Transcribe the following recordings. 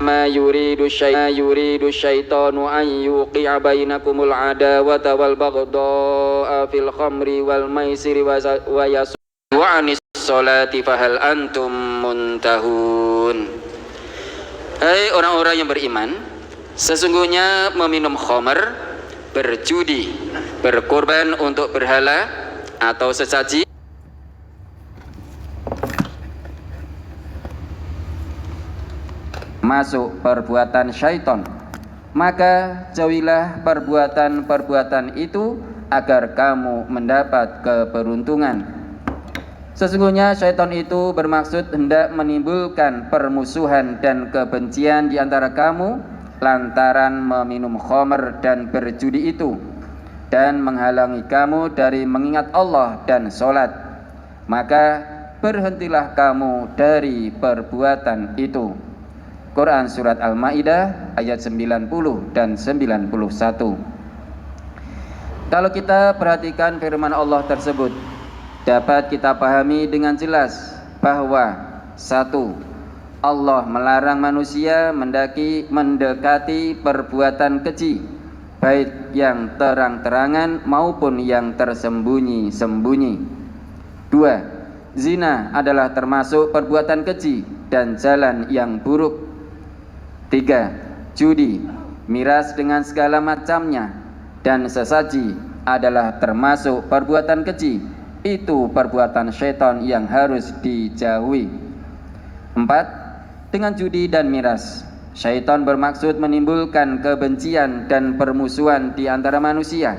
ما يريد الشيطان أن يوقع بينكم العداوة والبغضاء في الخمر والميسر ويصدوا عن الصلاة فهل أنتم منتهون. Hai orang-orang yang beriman, sesungguhnya meminum khamr, berjudi, berkorban untuk berhala atau sesaji masuk perbuatan syaitan, maka jauhilah perbuatan-perbuatan itu agar kamu mendapat keberuntungan. Sesungguhnya syaitan itu bermaksud hendak menimbulkan permusuhan dan kebencian di antara kamu lantaran meminum khamr dan berjudi itu, dan menghalangi kamu dari mengingat Allah dan sholat. Maka berhentilah kamu dari perbuatan itu. Quran Surat Al-Ma'idah ayat 90 dan 91. Kalau kita perhatikan firman Allah tersebut, dapat kita pahami dengan jelas bahwa satu, Allah melarang manusia mendekati perbuatan keji, baik yang terang-terangan maupun yang tersembunyi-sembunyi. Dua, zina adalah termasuk perbuatan keji dan jalan yang buruk. Tiga, judi, miras dengan segala macamnya, dan sesaji adalah termasuk perbuatan keji. Itu perbuatan syaitan yang harus dijauhi. Empat, dengan judi dan miras, syaitan bermaksud menimbulkan kebencian dan permusuhan di antara manusia.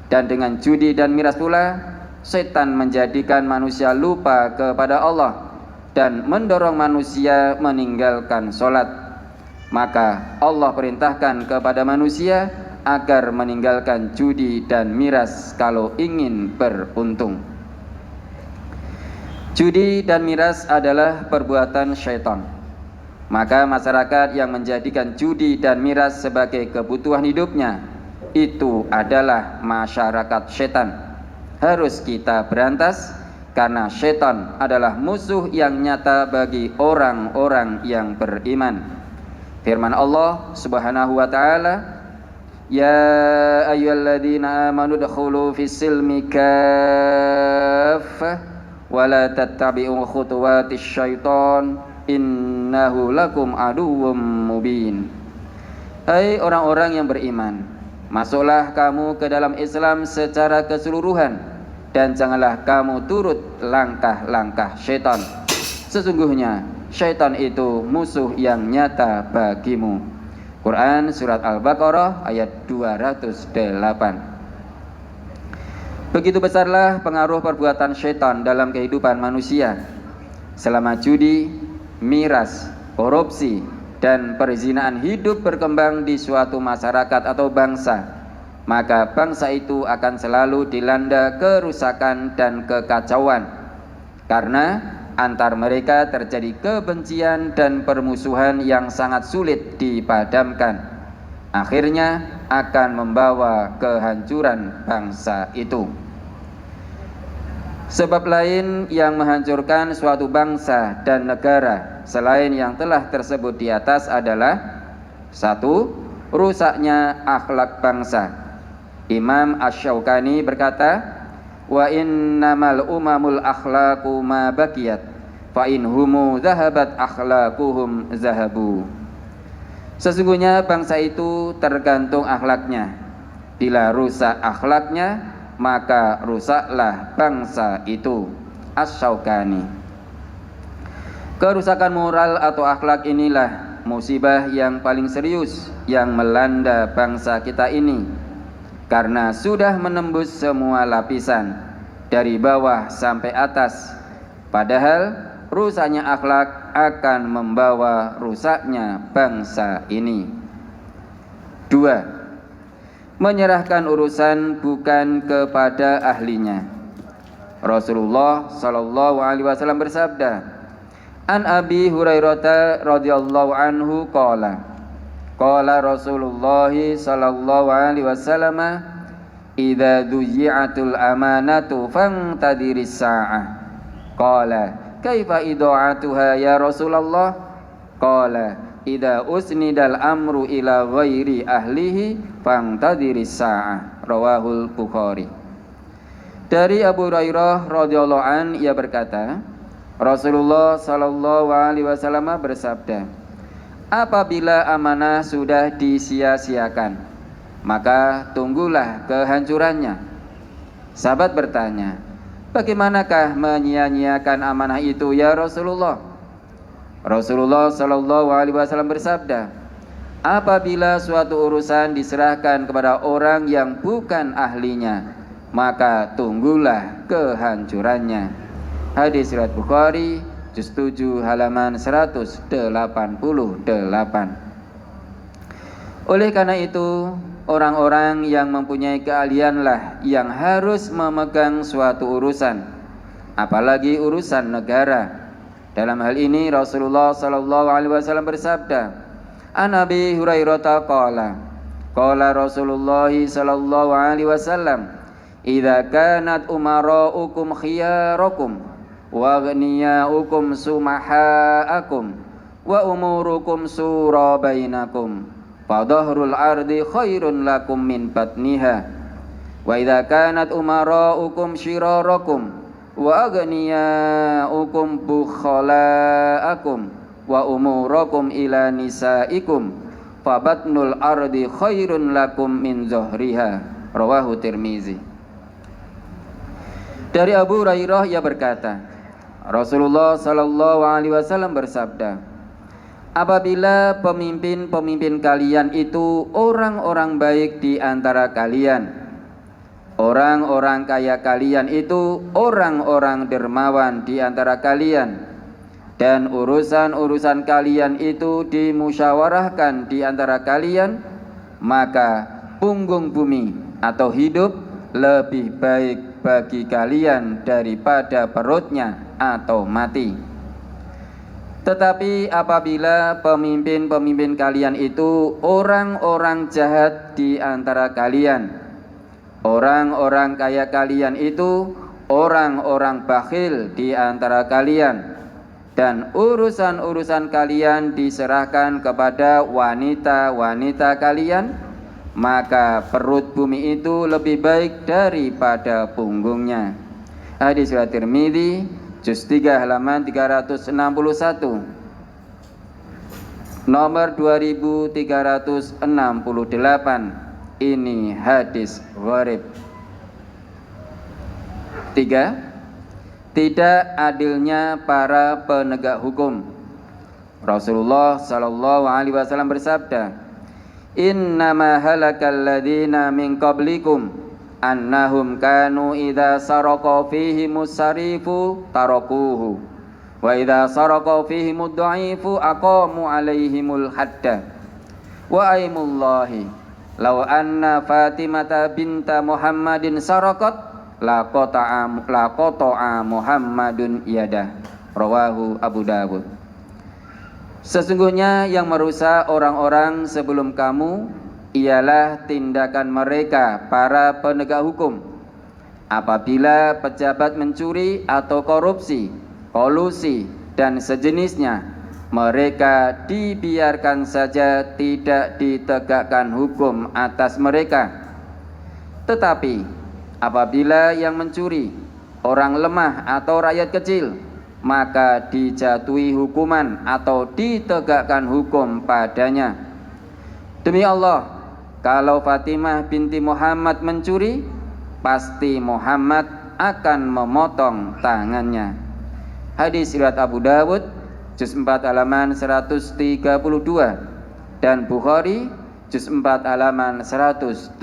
Dan dengan judi dan miras pula, syaitan menjadikan manusia lupa kepada Allah dan mendorong manusia meninggalkan sholat. Maka Allah perintahkan kepada manusia agar meninggalkan judi dan miras kalau ingin beruntung. Judi dan miras adalah perbuatan syaitan. Maka masyarakat yang menjadikan judi dan miras sebagai kebutuhan hidupnya, itu adalah masyarakat syaitan. Harus kita berantas, karena syaitan adalah musuh yang nyata bagi orang-orang yang beriman. Firman Allah Subhanahu wa taala, ya ayyuhalladzina amanu dkhulu fis-silmi kaffah wa la tattabi'u khutuwatis syaitan innahu lakum aduwwum mubin. Hai orang-orang yang beriman, masuklah kamu ke dalam Islam secara keseluruhan dan janganlah kamu turut langkah-langkah syaitan. Sesungguhnya syaitan itu musuh yang nyata bagimu. Quran Surat Al-Baqarah ayat 208. Begitu besarlah pengaruh perbuatan syaitan dalam kehidupan manusia. Selama judi, miras, korupsi, dan perzinaan hidup berkembang di suatu masyarakat atau bangsa, maka bangsa itu akan selalu dilanda kerusakan dan kekacauan, karena antar mereka terjadi kebencian dan permusuhan yang sangat sulit dipadamkan. Akhirnya akan membawa kehancuran bangsa itu. Sebab lain yang menghancurkan suatu bangsa dan negara selain yang telah tersebut di atas adalah satu, rusaknya akhlak bangsa. Imam Asy-Syaukani berkata, wa innamal umamul akhlaqu ma baqiyat fa in humu zahabat akhlaquhum zahabu. Sesungguhnya bangsa itu tergantung akhlaknya. Bila rusak akhlaknya, maka rusaklah bangsa itu. Asy-Syaukani. Kerusakan moral atau akhlak inilah musibah yang paling serius yang melanda bangsa kita ini, karena sudah menembus semua lapisan dari bawah sampai atas. Padahal rusaknya akhlak akan membawa rusaknya bangsa ini. Dua, menyerahkan urusan bukan kepada ahlinya. Rasulullah sallallahu alaihi wasallam bersabda, An Abi Hurairah radhiyallahu anhu qala Rasulullah sallallahu alaihi wasallam, idza duji'atul amanatu fantadiris sa'ah. Qala kaifa idha'atuha ya Rasulullah? Qala idza usnidal amru ila ghairi ahlihi fantadhiris sa'ah. Rawahul Bukhari. Dari Abu Hurairah radhiyallahu an ia berkata, Rasulullah sallallahu alaihi wasallam bersabda, apabila amanah sudah disia-siakan, maka tunggulah kehancurannya. Sahabat bertanya, bagaimanakah menyia-nyiakan amanah itu ya Rasulullah? Rasulullah sallallahu alaihi wasallam bersabda, apabila suatu urusan diserahkan kepada orang yang bukan ahlinya, maka tunggulah kehancurannya. Hadis riwayat Bukhari, juz 7 halaman 188. Oleh karena itu, orang-orang yang mempunyai keahlianlah yang harus memegang suatu urusan, apalagi urusan negara. Dalam hal ini Rasulullah sallallahu alaihi wasallam bersabda, An Abi Hurairah qala Rasulullah sallallahu alaihi wasallam, idza kanat umara'ukum khiyarakum wa ghniyaukum sumahaakum wa umurukum sura bainakum fadhahrul ardi khairun lakum min batniha wa idza kanat umara'ukum shirarakum wa ghniyaukum bukhalaakum wa umurakum ila nisaikum fabatnul ardi khairun lakum min zuhriha. Rawahu Tirmizi. Dari Abu Hurairah ia berkata, Rasulullah sallallahu alaihi wasallam bersabda, apabila pemimpin-pemimpin kalian itu orang-orang baik di antara kalian, orang-orang kaya kalian itu orang-orang dermawan di antara kalian, dan urusan-urusan kalian itu dimusyawarahkan di antara kalian, maka punggung bumi atau hidup lebih baik bagi kalian daripada perutnya atau mati. Tetapi apabila pemimpin-pemimpin kalian itu orang-orang jahat di antara kalian, orang-orang kaya kalian itu orang-orang bakhil di antara kalian, dan urusan-urusan kalian diserahkan kepada wanita-wanita kalian, maka perut bumi itu lebih baik daripada punggungnya. Hadis riwayat Tirmizi, juz 3 halaman 361, nomor 2368. Ini hadis gharib. 3. Tidak adilnya para penegak hukum. Rasulullah sallallahu alaihi wasallam bersabda, innama halakal ladzina min qablikum annahum kanu idza saraqa fihimus sarifu tarakuhu wa idza saraqa fihimud dha'ifu aqamu alaihimul hadda wa aimullahi law anna Fatimata binta Muhammadin saraqat laqata'a Muhammadun yadah. Rawahu Abu Dawud. Sesungguhnya yang merusak orang-orang sebelum kamu ialah tindakan mereka para penegak hukum. Apabila pejabat mencuri atau korupsi, kolusi dan sejenisnya, mereka dibiarkan saja, tidak ditegakkan hukum atas mereka. Tetapi apabila yang mencuri orang lemah atau rakyat kecil, maka dijatuhi hukuman atau ditegakkan hukum padanya. Demi Allah, kalau Fatimah binti Muhammad mencuri, pasti Muhammad akan memotong tangannya. Hadis riwayat Abu Dawud, juz 4 halaman 132, dan Bukhari, juz 4 halaman 173.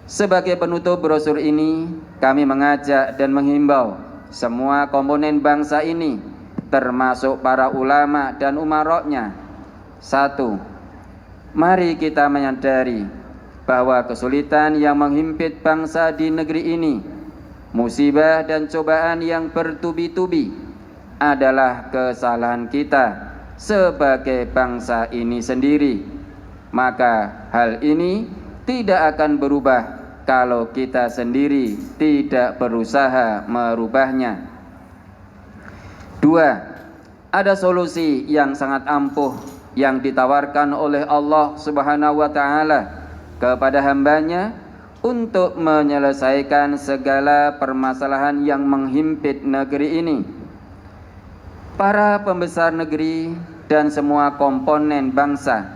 Sebagai penutup brosur ini, kami mengajak dan menghimbau semua komponen bangsa ini, termasuk para ulama dan umaroknya. 1. Mari kita menyadari bahwa kesulitan yang menghimpit bangsa di negeri ini, musibah dan cobaan yang bertubi-tubi, adalah kesalahan kita sebagai bangsa ini sendiri. Maka hal ini tidak akan berubah kalau kita sendiri tidak berusaha merubahnya. 2. Ada solusi yang sangat ampuh yang ditawarkan oleh Allah Subhanahu wa taala kepada hambanya untuk menyelesaikan segala permasalahan yang menghimpit negeri ini. Para pembesar negeri dan semua komponen bangsa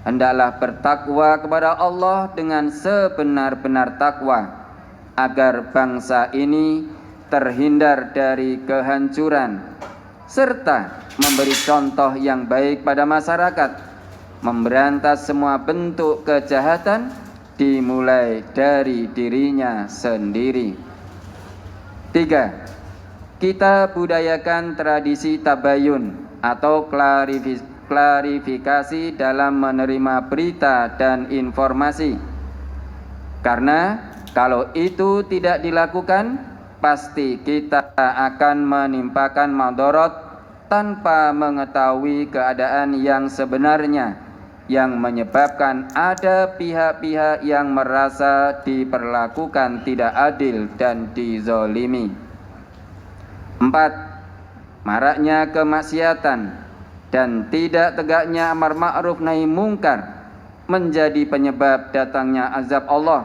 hendaklah bertakwa kepada Allah dengan sebenar-benar takwa, agar bangsa ini terhindar dari kehancuran, serta memberi contoh yang baik pada masyarakat, memberantas semua bentuk kejahatan dimulai dari dirinya sendiri. 3. Kita budayakan tradisi tabayun atau klarifikasi dalam menerima berita dan informasi. Karena kalau itu tidak dilakukan, pasti kita akan menimpakan madorot tanpa mengetahui keadaan yang sebenarnya, yang menyebabkan ada pihak-pihak yang merasa diperlakukan tidak adil dan dizolimi. 4. Maraknya kemaksiatan dan tidak tegaknya amar ma'ruf nahi mungkar menjadi penyebab datangnya azab Allah.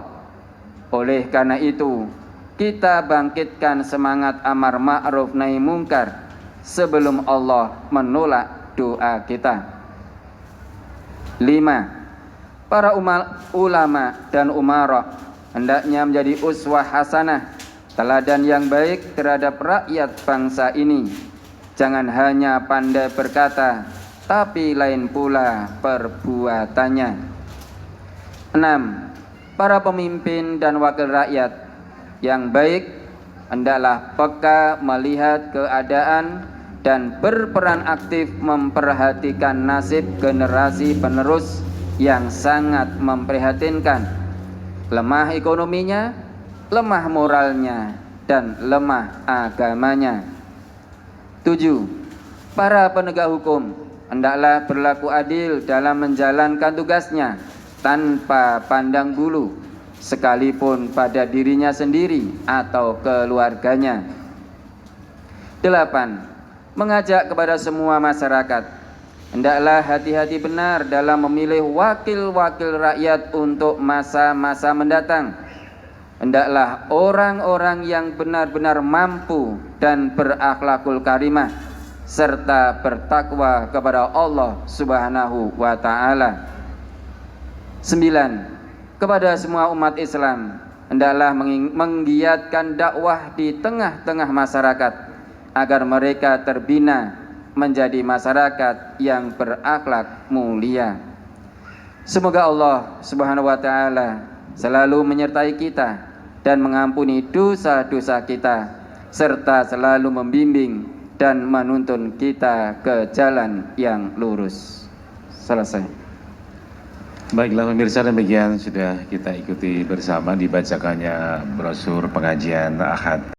Oleh karena itu, kita bangkitkan semangat amar ma'ruf nahi mungkar sebelum Allah menolak doa kita. 5. Para ulama dan umara hendaknya menjadi uswah hasanah, teladan yang baik terhadap rakyat bangsa ini. Jangan hanya pandai berkata, tapi lain pula perbuatannya. 6. Para pemimpin dan wakil rakyat yang baik hendaklah peka melihat keadaan dan berperan aktif memperhatikan nasib generasi penerus yang sangat memprihatinkan. Lemah ekonominya, lemah moralnya, dan lemah agamanya. 7. Para penegak hukum hendaklah berlaku adil dalam menjalankan tugasnya tanpa pandang bulu, sekalipun pada dirinya sendiri atau keluarganya. 8. Mengajak kepada semua masyarakat, hendaklah hati-hati benar dalam memilih wakil-wakil rakyat untuk masa-masa mendatang. Hendaklah orang-orang yang benar-benar mampu dan berakhlakul karimah serta bertakwa kepada Allah Subhanahu wa taala. 9. Kepada semua umat Islam, hendaklah menggiatkan dakwah di tengah-tengah masyarakat agar mereka terbina menjadi masyarakat yang berakhlak mulia. Semoga Allah Subhanahu wa taala selalu menyertai kita dan mengampuni dosa-dosa kita, serta selalu membimbing dan menuntun kita ke jalan yang lurus. Selesai. Baiklah pemirsa, demikian sudah kita ikuti bersama dibacakannya brosur pengajian Ahad